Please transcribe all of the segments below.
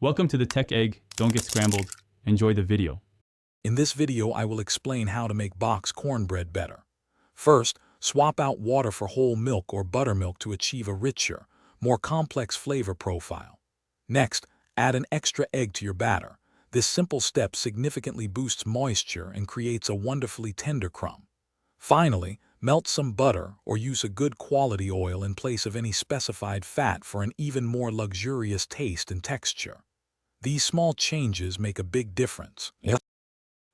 Welcome to the Tech Egg. Don't get scrambled. Enjoy the video. In this video, I will explain how to make box cornbread better. First, swap out water for whole milk or buttermilk to achieve a richer, more complex flavor profile. Next, add an extra egg to your batter. This simple step significantly boosts moisture and creates a wonderfully tender crumb. Finally, melt some butter or use a good quality oil in place of any specified fat for an even more luxurious taste and texture. These small changes make a big difference. To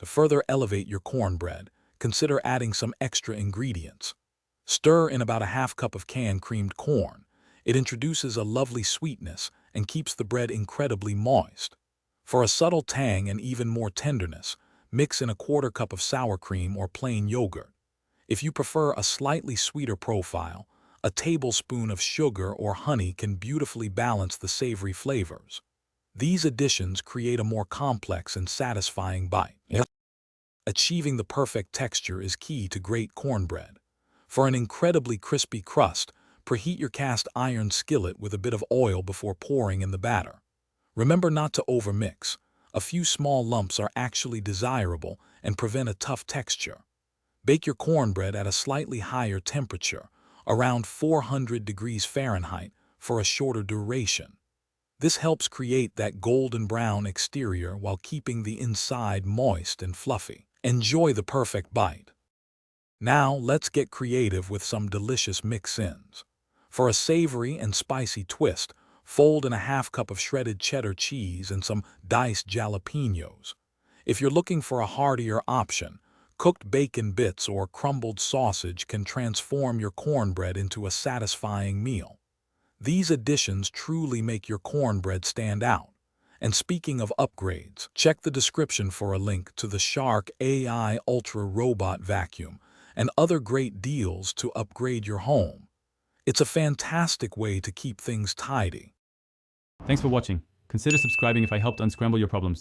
further elevate your cornbread, consider adding some extra ingredients. Stir in about a half cup of canned creamed corn. It introduces a lovely sweetness and keeps the bread incredibly moist. For a subtle tang and even more tenderness, mix in a quarter cup of sour cream or plain yogurt. If you prefer a slightly sweeter profile, a tablespoon of sugar or honey can beautifully balance the savory flavors. These additions create a more complex and satisfying bite. Achieving the perfect texture is key to great cornbread. For an incredibly crispy crust, preheat your cast iron skillet with a bit of oil before pouring in the batter. Remember not to overmix. A few small lumps are actually desirable and prevent a tough texture. Bake your cornbread at a slightly higher temperature, around 400 degrees Fahrenheit, for a shorter duration. This helps create that golden brown exterior while keeping the inside moist and fluffy. Enjoy the perfect bite. Now let's get creative with some delicious mix-ins. For a savory and spicy twist, fold in a half cup of shredded cheddar cheese and some diced jalapenos. If you're looking for a heartier option, cooked bacon bits or crumbled sausage can transform your cornbread into a satisfying meal. These additions truly make your cornbread stand out. And speaking of upgrades, check the description for a link to the Shark AI Ultra Robot Vacuum and other great deals to upgrade your home. It's a fantastic way to keep things tidy. Thanks for watching. Consider subscribing if I helped unscramble your problems.